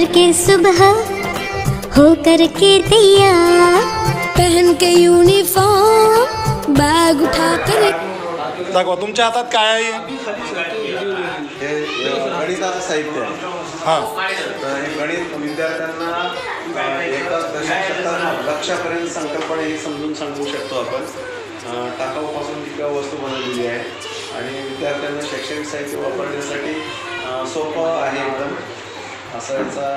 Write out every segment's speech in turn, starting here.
तड़के सुबह हो करके तैयार, पहन के यूनिफॉर्म बैग उठा कर। दाखवा तुमच्या हातात काय आहे? हे गणिताचं साहित्य आहे. हां, तर हे गणित विद्यार्थ्यांना एका दशक लक्षापर्यंत संकल्पना ही समजून सांगू शकतो आपण. टाकाऊपासून टिकाऊ वस्तू बनवलेली आहे आणि विद्यार्थ्यांना शैक्षणिक साहित्य वापरण्यासाठी सोपं आहे एकदम असं याचा.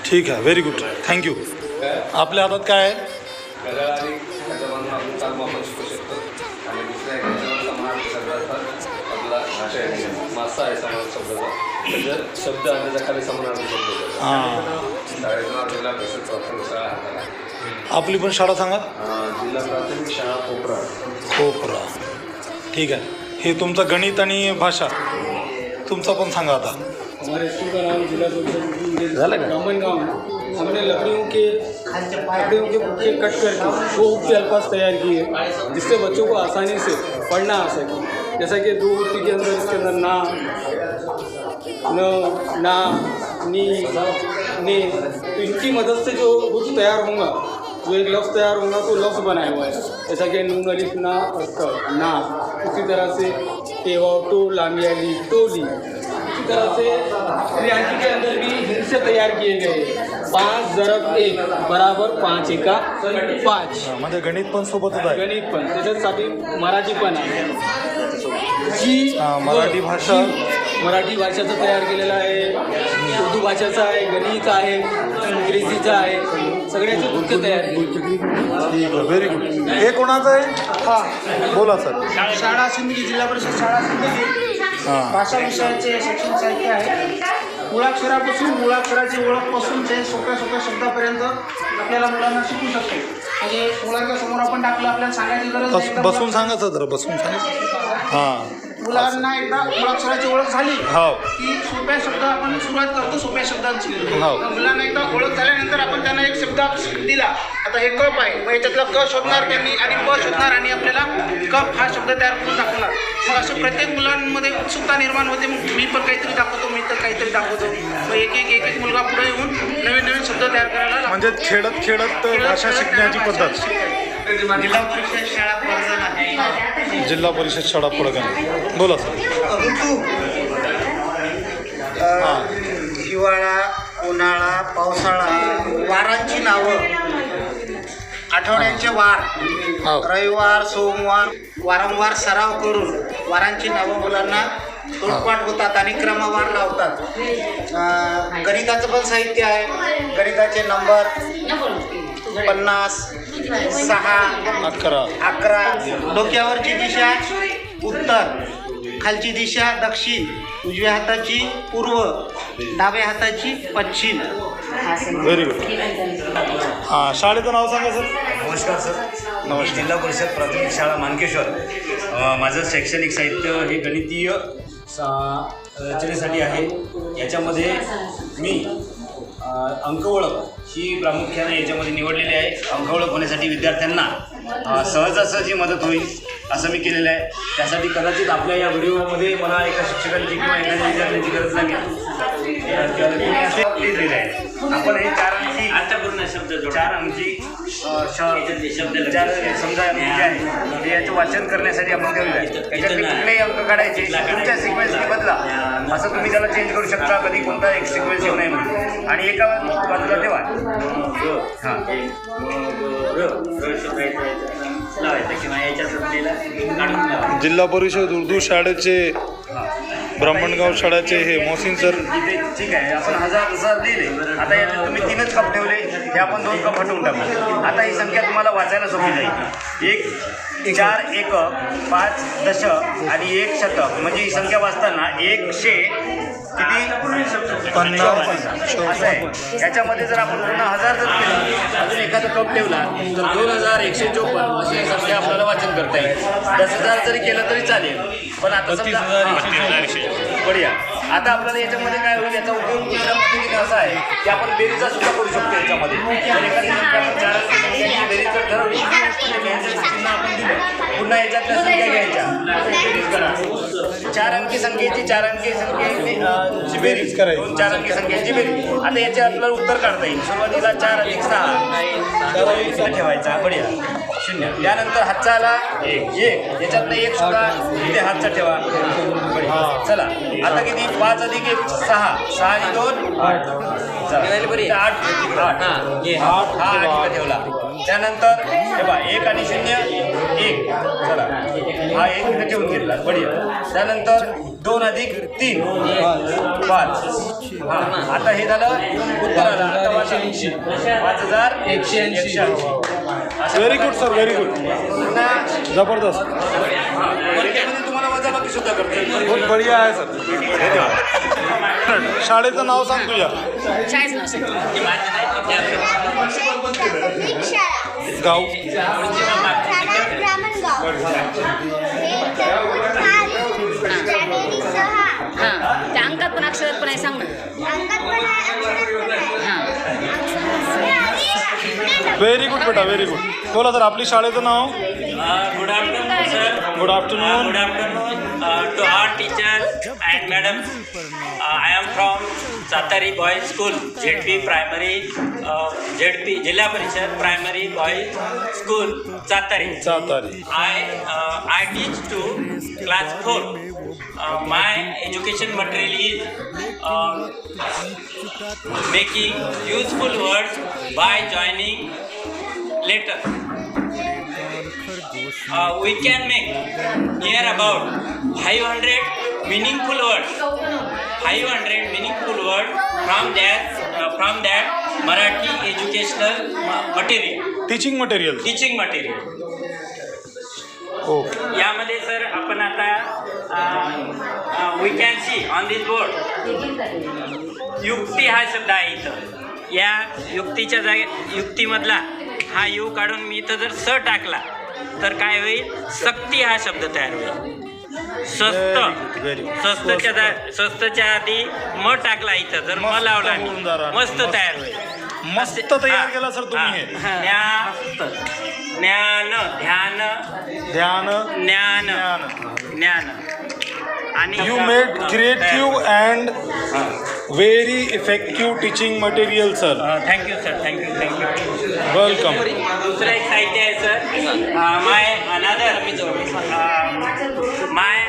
ठीक आहे, व्हेरी गुड, थँक्यू. आपल्या हातात काय आहे? कला आणि ह्याच्यामधून आपण काम आपण शिकू शकतो. आणि दुसऱ्या ह्याच्यावर समाज शब्दाचा आपला भाषा आहे, मासा आहे समाज शब्दाचा. त्याच्या शब्द आणि त्याच्या खाली समानार्थी शब्द हां, शाळेचं नाव जिल्हा परिषद प्राथमिक शाळा हाताळा. आपली पण शाळा सांगा. जिल्हा प्राथमिक शाळा कोपरा. कोपरा. ठीक आहे. हे तुमचं गणित आणि भाषा तुमचा पण सांगा आता. हमारे स्कूल का नाम जिला परिषद झालं का? ब्राह्मण गाँव है. हमने लकड़ियों के बुक्के कट करके दो हुक के अल्फाज तैयार किए जिससे बच्चों को आसानी से पढ़ना आ सके. जैसा कि दो हुक्के के अंदर इसके अंदर ना, न, ना, नी, ने, तो इनकी मदद से जो हुक तैयार होगा, जो एक लफ्ज़ तैयार होगा तो लफ्ज़ बनाया हुआ है. जैसा कि नून अलिफ ना ना, उसी तरह से टेवाटो लामियाली टोली. इसी तरह से क्रियांकी के अंदर भी हिंसे तैयार किए गए. 5 × 1 = 5 × 1 5. म्हणजे गणित पण सोबतच आहे. गणित पण त्याच्यासाठी मराठी पण आहे. जी मराठी भाषा, मराठी भाषेचं तयार केलेलं आहे, उर्दू भाषेचं आहे, गणित आहे, इंग्रजीचं आहे, सगळ्याचे पुस्तकं तयार केली. ठीक आहे, व्हेरी गुड. हे कोणाचं आहे? हां, बोला सर. शाळा सिंदगी, जिल्हा परिषद शाळा सिंदगी. हां, भाषा विषयाचे शैक्षणिक साहित्य आहे. मुळाक्षरापासून मुळाक्षराची ओळखपासून ते सोप्या सोप्या शब्दापर्यंत आपल्याला मुलांना शिकू शकतो. म्हणजे मुलांच्या समोर आपण टाकलं, आपल्याला सांगायची गरज नाही. एकदा बसून सांगायचं जरा, बसून सांगा. हां, मुलांना एकदा मुळाक्षराची ओळख झाली हो, की सोप्या शब्द आपण सुरुवात करतो सोप्या शब्दांची. हो. मुलांना एकदा ओळख झाल्यानंतर आपण त्यांना एक शब्द दिला. आता हे कप आहे, मग याच्यातला क शोधणार त्यांनी आणि प शोधणार आणि आपल्याला कप हा शब्द तयार करून दाखवणार. मग असं प्रत्येक मुलांमध्ये उत्सुकता निर्माण होते. मग मी पण काहीतरी दाखवतो, मी तर काहीतरी दाखवतो. मग एक एक मुलगा पुढे येऊन नवीन नवीन शब्द तयार करायला लागतो. म्हणजे खेळत भाषा शिकण्याची पद्धत. जिल्हा परिषद शाळा पडगण आहे. जिल्हा परिषद शाळा पडगण. बोला सर. ऋतू हिवाळा, उन्हाळा, पावसाळा, वारांची नावं, आठवड्यांचे वार, हो. रविवार, सोमवार, वारंवार सराव करून वारांची नावं मुलांना तोंडपाठ होतात आणि क्रमवार लावतात. गणिताचं पण साहित्य आहे. गणिताचे नंबर 50, 6, 11. डोक्यावरची दिशा उत्तर, खालची दिशा दक्षिण, उजव्या हाताची पूर्व, डाव्या हाताची पश्चिम. Very good. हां, शाळेचं नाव सांगा सर. नमस्कार सर. नमस्कार. जिल्हा परिषद प्राथमिक शाळा मानकेश्वर. माझं शैक्षणिक साहित्य हे गणितीय रचनेसाठी आहे. याच्यामध्ये मी अंकओळख ही प्रामुख्याने याच्यामध्ये निवडलेली आहे. अंकओळख होण्यासाठी विद्यार्थ्यांना सहजासहजी मदत होईल असं मी केलेलं आहे. त्यासाठी कदाचित आपल्या या व्हिडिओमध्ये मला एका शिक्षकांची किंवा एखाद्या विद्यार्थ्यांची गरज लागेल. लिहिलेलं आहे आपण हे 4 अंकी अर्थपूर्ण शब्द 4 अंकी शब्द 4 समजा जे आहे ते याचं वाचन करण्यासाठी आपण ठेवलं आहे. त्याच्यातले कुठलेही अंक काढायचे तुमच्या सिक्वेन्सने बदला असं तुम्ही त्याला चेंज करू शकता. कधी कोणता एक सिक्वेन्स येऊ नये म्हणून आणि एका बाजूला ठेवा. हां, जिल्हा परिषद उर्दू शाळेचे ब्राह्मणगाव शाळेचे हे मोहसिन सर. ठीक आहे. आपण 1000 लिहिले. आता याच्यात तुम्ही 3च कप ठेवले, हे आपण 2 कप हटवून टाकू. आता ही संख्या तुम्हाला वाचायला सोपी जाईल. 1 4 1 5 दशक आणि 1 शतक म्हणजे ही संख्या वाचताना 100 किती 50 असं आहे. याच्यामध्ये जर आपण पुन्हा 1000 जर केलं, अजून एखादा कप ठेवला तर 2154 अशी संख्या आपल्याला वाचन करता येईल. 10,000 जरी केलं तरी चालेल. पण आता बढिया. आता आपल्याला याच्यामध्ये काय होईल, याचा उपयोग दुसऱ्या पद्धतीने असा आहे की आपण बेरीजा सुद्धा करू शकतो. याच्यामध्ये जर एखादी संख्या आपण 4 अंकी संख्येची बेरीज जर ठरवली तर आपण पुन्हा याच्यातल्या संख्या घ्यायच्या बेरीज करा 4 अंकी संख्येची 4 अंकी संख्येची बेरीज करायची. 2 4 अंकी संख्येची बेरीज आता याचे आपल्याला उत्तर काढता येईल सुरुवातीला 4 अधिक 6 ठेवायचा बढिया 0 त्यानंतर हातचा आला 1 याच्यातनं 1 सुद्धा इथे हातचा ठेवा बढिया चला आता किती 5 अधिक 1 6 6 आणि 2 8 चला 8 हा ठेवला त्यानंतर हे बा 1 आणि 0 1 चला हा 1 इथे ठेवून घेतला बढिया त्यानंतर 2 अधिक 3 5 हा आता हे झालं उत्तर आलं आता वाचा 5180 very good sir, very good, जबरदस्त, परीक्षेमध्ये तुम्हाला वजाबाकी सुद्धा करता येईल बहुत बढिया आहे सर. शाळेचं नाव सांग तुझ्या. गाव ब्राह्मणगाव त्या अंकात पण अक्षरात पण आहे सांग ना. व्हेरी गुड बेटा, व्हेरी गुड. बोला सर आपली शाळेचं नाव. Good afternoon, sir. Good afternoon. Good afternoon to our teachers and madams. I am from Satari Boys School, ZP Primary, ZP Jilla Parishad Primary Boys School, Satari. I teach to class 4. My education material is making useful words by joining letters. We can make near about 500 meaningful words. 500 meaningful words from that Marathi educational material. Teaching material. Teaching material. Okay. यामध्ये sir आपण आता we can see on this board युक्ती हा शब्द आहे इथं. या युक्तीच्या युक्तीमधला हा यू काढून मी इथं जर स टाकला तर काय होईल सक्ती हा शब्द तयार होईल. स्वस्तच्या आधी म टाकला इथं जर म लावला मस्त तयार होईल. मस्त तयार केला सर तुम्ही हे. ज्ञान ध्यान ध्यान ज्ञान ज्ञान आणि you made creative and very effective teaching material sir. Thank you sir, thank you. Welcome. दुसरं एक साहित्य आहे सर माय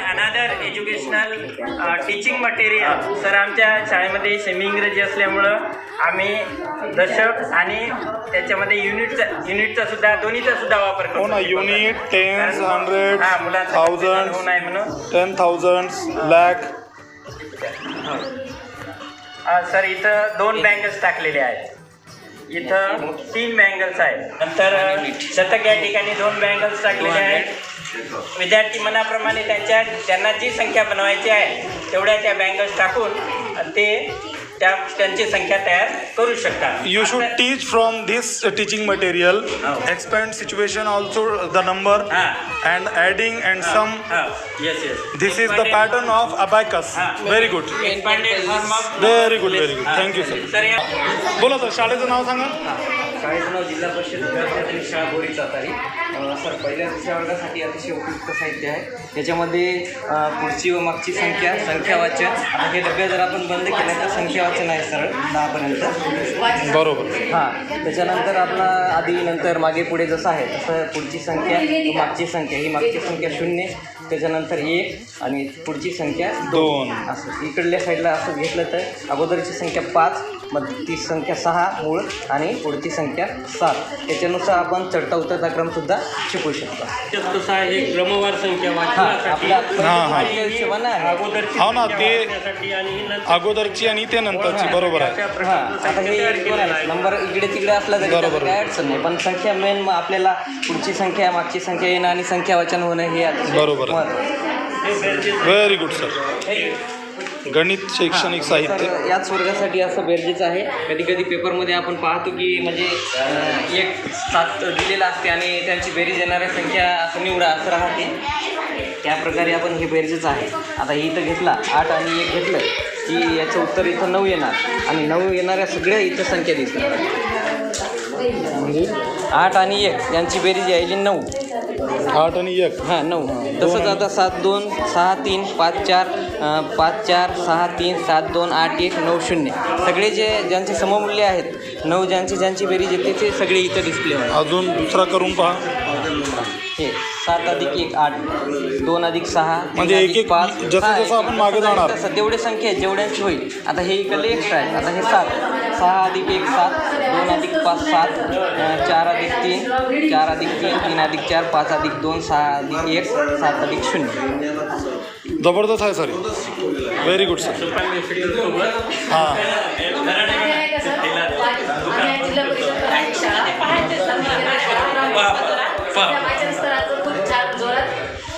अनादर एज्युकेशनल टीचिंग मटेरियल. सर आमच्या शाळेमध्ये सेमी इंग्रजी असल्यामुळं आम्ही दशक आणि त्याच्यामध्ये युनिटचा सुद्धा दोन्हीचा सुद्धा वापर करतो. हो ना, युनिट 10, 100, हा मुलांचा 1000, होऊ नये म्हणून 10,000 लाख. सर इथं 2 बँगल्स टाकलेले आहेत. इथं 3 बँगल्स आहेत. नंतर शतक या ठिकाणी 2 बँगल्स टाकलेले आहेत. विद्यार्थी मनाप्रमाणे त्यांना जी संख्या बनवायची आहे तेवढ्या त्या बँगल्स टाकून ते त्यांची संख्या तयार करू शकतात. You should teach from this teaching material. Expand situation also the number and adding and sum. Yes. This is the pattern of abacus. Very good. Expanded form of Very good, very good. Thank you sir. Sir या बोला sir शाळेचं नाव सांगा. शाळेचं नाव जिल्हा परिषद विद्यार्थी प्राथमिक शाळा बोरी सातारी. सर पहिल्या दुसऱ्या वर्गासाठी अतिशय उपयुक्त साहित्य आहे. याच्यामध्ये पुढची व मागची संख्या वाचन. आता हे डब्या जर आपण बंद केल्या तर संख्या वाचन आहे सरळ 10 पर्यंत. बरोबर. हां त्याच्यानंतर आपला आधी नंतर मागे पुढे जसं आहे तसं पुढची संख्या व मागची संख्या. ही मागची संख्या 0 त्याच्यानंतर 1 आणि पुढची संख्या 2 असं. इकडल्या साईडला असं घेतलं तर अगोदरची संख्या 5 मग ती संख्या 6 मूळ आणि पुढची संख्या 7. त्याच्यानुसार आपण चढता उतरता क्रमसुद्धा शिकू शकतो. तसं आहे क्रमवार संख्या आपल्या हिशोबानं आहे. हो ना, ते अगोदरची आणि ते नंतरची. बरोबर आहे. हां आता हे नंबर इकडे तिकडे असला तरी बरोबर. काय अडचण नाही, पण संख्या मेन आपल्याला पुढची संख्या मागची संख्या येणं आणि संख्या वाचन होणं हे बरोबर. Very good sir. गणित शैक्षणिक साहित्य तर याच वर्गासाठी असं गरजेचं आहे. कधी कधी पेपरमध्ये आपण पाहतो की म्हणजे 1 7 दिलेलं असते आणि त्यांची बेरीज येणाऱ्या संख्या असं निवडा असं राहते. त्या प्रकारे आपण हे गरजेचं आहे. आता हे इथं घेतला 8 आणि 1 घेतलं की याचं उत्तर इथं 9 येणार आणि 9 येणाऱ्या सगळ्या इथं संख्या दिसतात. 8 आणि 1 यांची बेरीज यायची 9. 8 आणि 1. हां 9. तसंच आता 7 2 6 3 5 4 5 4 6 3 7 2 8 1 9 0. सगळे ज्यांचे सममूल्य आहेत 9 ज्यांची बेरीज येते ते सगळे इथं डिस्प्ले होणार. अजून दुसरा करून पहा. हे 7 अधिक 1 8 2 अधिक 6 म्हणजे एक एक जसं जसं आपण मागे जाणार तसं तेवढे संख्या आहेत जेवढ्यांची होईल. आता हे इकडले एक्स्ट्रा आहेत. आता हे 7 6 अधिक 1 7 2 अधिक 5 7 4 अधिक 3 4 अधिक 3 3 अधिक 4 5 अधिक 2 6 अधिक 1 7 अधिक 0. जबरदस्त आहे सर. Very good sir. हां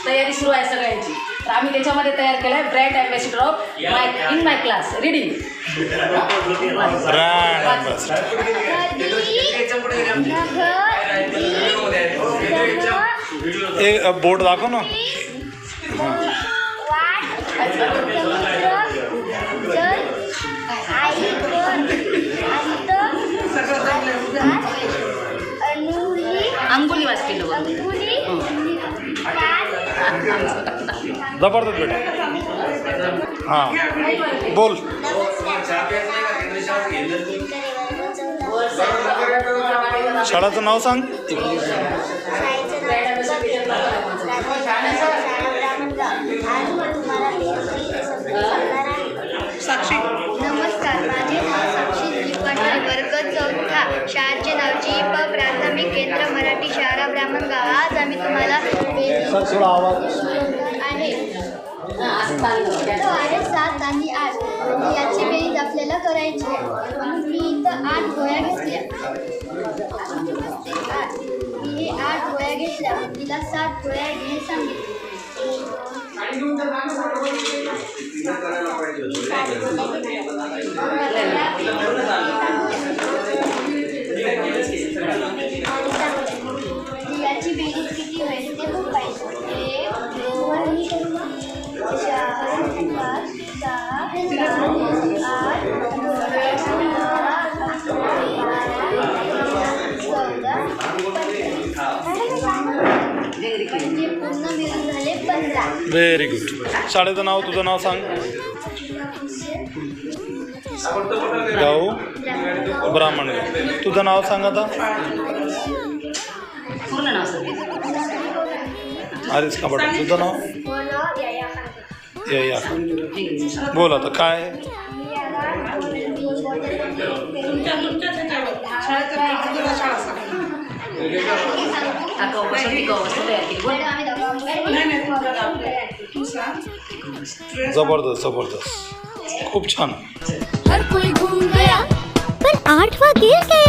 तयारी सुरू आहे सगळ्यांची. तर आम्ही त्याच्यामध्ये तयार केलं आहे brand ambassador of in my class reading. एक बोर्ड दाखव ना. अंगुली वाचतील जबरदस्त बेटा. हां बोल. शाळेचं नाव सांग. साक्षी. नमस्कार, माझे नाव साक्षी दिलीप पाटील, वर्ग 4. शाळेचे नाव GP प्राथमिक केंद्र मराठी शाळा ब्राह्मणगाव. आज आम्ही तुम्हाला आहे. तो आहे 7 आणि 8. याची बेरीज आपल्याला करायची आहे. म्हणून मी इथं 8 गोळ्या घेतल्या. मी 8 गोळ्या घेतल्या. तिला 7 गोळ्या घे सांगितले. याची बेरीज किती होईल ते खूप पाहिजे. 1 2 4 5 6 7 8 पूर्ण मिळून झाले 15. Very good. शाळेचं नाव तुझं नाव सांग. गाव ब्राह्मणगाव. तुझं नाव सांग आता. पूर्ण नाव सर. आरिस कापड. तुझं नाव. या बोल आता काय. जबरदस्त जबरदस्त. खूप छान. हर कोई घूम गया पर 8वां गेर गया.